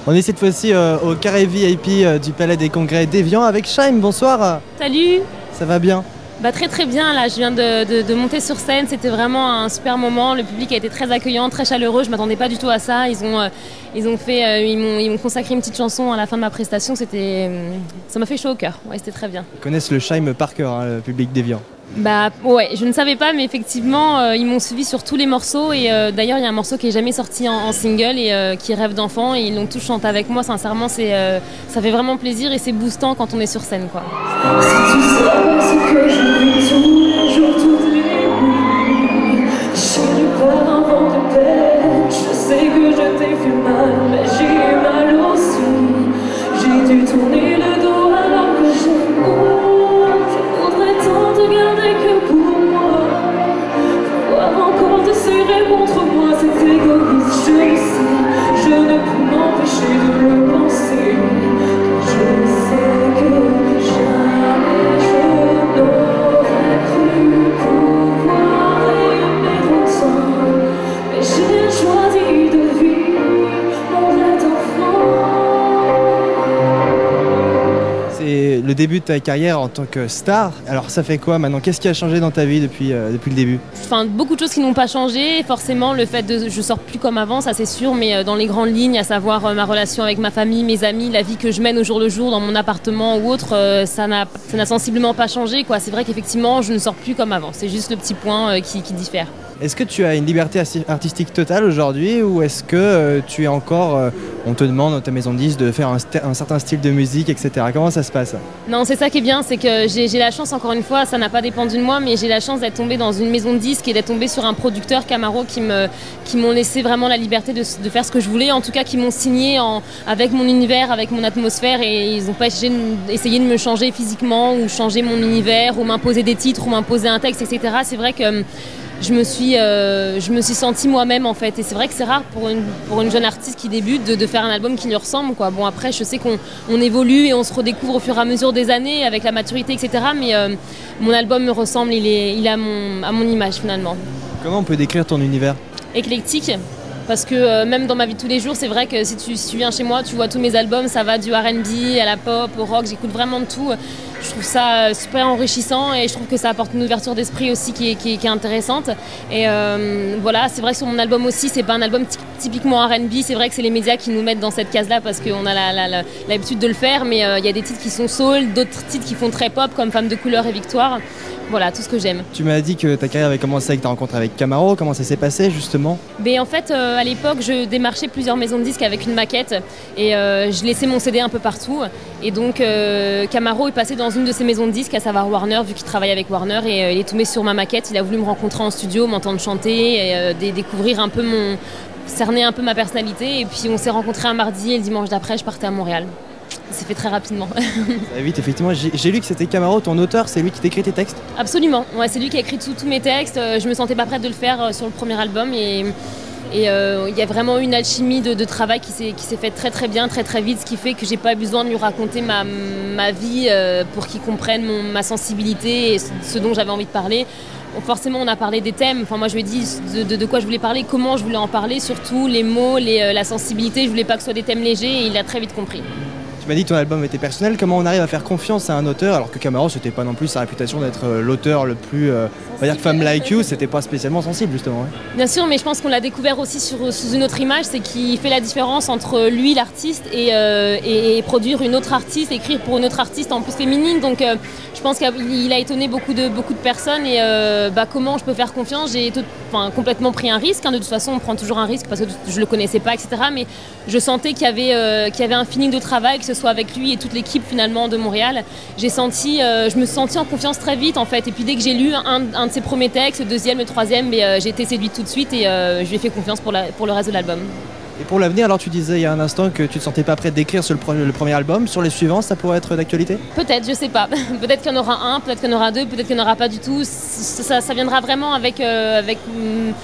On est cette fois-ci au carré VIP du Palais des Congrès d'Évian avec Shaim. Bonsoir. Salut. Ça va bien? Bah très bien, là je viens de monter sur scène, c'était vraiment un super moment, le public a été très accueillant, très chaleureux, je m'attendais pas du tout à ça, ils m'ont consacré une petite chanson à la fin de ma prestation, ça m'a fait chaud au cœur, ouais, c'était très bien. Ils connaissent le Shaim par cœur, hein, le public d'Évian. Bah ouais, je ne savais pas, mais effectivement ils m'ont suivi sur tous les morceaux et d'ailleurs il y a un morceau qui est jamais sorti en single et qui Rêve d'enfant et ils l'ont tous chanté avec moi, sincèrement ça fait vraiment plaisir et c'est boostant quand on est sur scène quoi. Si tu savais ce que je vis tous les jours, toutes les nuits, j'ai eu peur avant de perdre, je sais que je t'ai fait mal, mais j'ai eu mal aussi, j'ai dû tourner le dos alors que je voudrais tant te garder que pour moi, pouvoir encore te serrer contre moi, c'est égoïste, je le sais, je ne peux m'empêcher de le penser, je sais que le début de ta carrière en tant que star. Alors ça fait quoi maintenant? Qu'est-ce qui a changé dans ta vie depuis le début? Enfin, beaucoup de choses qui n'ont pas changé. Forcément, le fait de je sors plus comme avant, ça c'est sûr, mais dans les grandes lignes, à savoir ma relation avec ma famille, mes amis, la vie que je mène au jour le jour dans mon appartement ou autre, ça n'a sensiblement pas changé, quoi. C'est vrai qu'effectivement, je ne sors plus comme avant. C'est juste le petit point qui diffère. Est-ce que tu as une liberté artistique totale aujourd'hui ou est-ce que tu es encore, on te demande dans ta maison de disques de faire un certain style de musique, etc. Comment ça se passe? Non, c'est ça qui est bien, c'est que j'ai la chance, encore une fois, ça n'a pas dépendu de moi, mais j'ai la chance d'être tombée dans une maison de disques et d'être tombée sur un producteur, Camaro, qui m'ont laissé vraiment la liberté de faire ce que je voulais, en tout cas qui m'ont signé avec mon univers, avec mon atmosphère et ils n'ont pas essayé de me changer physiquement ou changer mon univers ou m'imposer des titres ou m'imposer un texte, etc. C'est vrai que je me suis sentie moi-même en fait et c'est vrai que c'est rare pour une jeune artiste qui débute de faire un album qui lui ressemble quoi. Bon après je sais qu'on évolue et on se redécouvre au fur et à mesure des années avec la maturité etc. Mais mon album me ressemble, il est à mon image finalement. Comment on peut décrire ton univers? Éclectique. Parce que même dans ma vie de tous les jours, c'est vrai que si tu viens chez moi, tu vois tous mes albums, ça va du R&B à la pop, au rock, j'écoute vraiment de tout. Je trouve ça super enrichissant et je trouve que ça apporte une ouverture d'esprit aussi qui est intéressante. Et voilà, c'est vrai que sur mon album aussi, c'est pas un album typiquement R&B, c'est vrai que c'est les médias qui nous mettent dans cette case-là parce qu'on a l'habitude de le faire, mais il y a des titres qui sont soul, d'autres titres qui font très pop comme Femme de couleur et Victoire. Voilà, tout ce que j'aime. Tu m'as dit que ta carrière avait commencé avec ta rencontre avec Camaro. Comment ça s'est passé justement? Mais en fait, à l'époque, je démarchais plusieurs maisons de disques avec une maquette et je laissais mon CD un peu partout. Et donc, Camaro est passé dans une de ces maisons de disques, à savoir Warner, vu qu'il travaille avec Warner. Et il est tombé sur ma maquette. Il a voulu me rencontrer en studio, m'entendre chanter, et, découvrir un peu cerner un peu ma personnalité. Et puis, on s'est rencontrés un mardi et le dimanche d'après, je partais à Montréal. C'est fait très rapidement. Ça va vite, effectivement. J'ai lu que c'était Camaro, ton auteur, c'est lui qui t'écrit tes textes? Absolument, ouais, c'est lui qui a écrit tous mes textes. Je me sentais pas prête de le faire sur le premier album et il y a vraiment une alchimie de travail qui s'est faite très bien, très vite, ce qui fait que j'ai pas besoin de lui raconter ma vie pour qu'il comprenne ma sensibilité et ce dont j'avais envie de parler. Forcément, on a parlé des thèmes. Enfin, moi, je lui ai dit de quoi je voulais parler, comment je voulais en parler, surtout les mots, la sensibilité. Je voulais pas que ce soit des thèmes légers et il a très vite compris. Tu m'as dit que ton album était personnel. Comment on arrive à faire confiance à un auteur alors que Camaro, c'était pas non plus sa réputation d'être l'auteur le plus, on va dire que Femme Like You, c'était pas spécialement sensible justement. Ouais. Bien sûr, mais je pense qu'on l'a découvert aussi sous une autre image, c'est qu'il fait la différence entre lui, l'artiste, et produire une autre artiste, écrire pour une autre artiste en plus féminine. Donc je pense qu'il a étonné beaucoup de personnes et comment je peux faire confiance. J'ai complètement pris un risque. Hein. De toute façon, on prend toujours un risque parce que je le connaissais pas, etc. Mais je sentais qu'il y avait un feeling de travail, que ce soit avec lui et toute l'équipe finalement de Montréal. Je me suis sentie en confiance très vite en fait. Et puis dès que j'ai lu un de ses premiers textes, le deuxième, le troisième, j'ai été séduite tout de suite et je lui ai fait confiance pour le reste de l'album. Et pour l'avenir, alors tu disais il y a un instant que tu ne te sentais pas prête d'écrire sur le premier album. Sur les suivants, ça pourrait être d'actualité? Peut-être, je sais pas. Peut-être qu'il y en aura un, peut-être qu'il y en aura deux, peut-être qu'il n'y en aura pas du tout. Ça viendra vraiment avec mon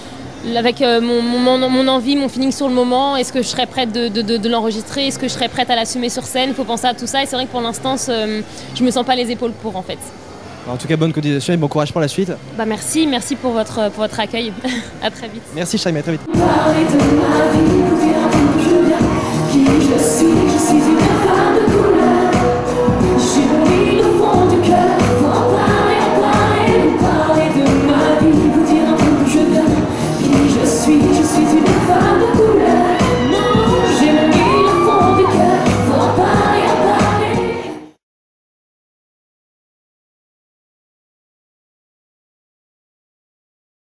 envie, mon feeling sur le moment. Est-ce que je serais prête de l'enregistrer? Est-ce que je serais prête à l'assumer sur scène? Il faut penser à tout ça et c'est vrai que pour l'instant, je me sens pas les épaules pour en fait. En tout cas, bonne continuation et bon courage pour la suite. Merci pour votre accueil. À très vite. Merci Shaim, à très vite.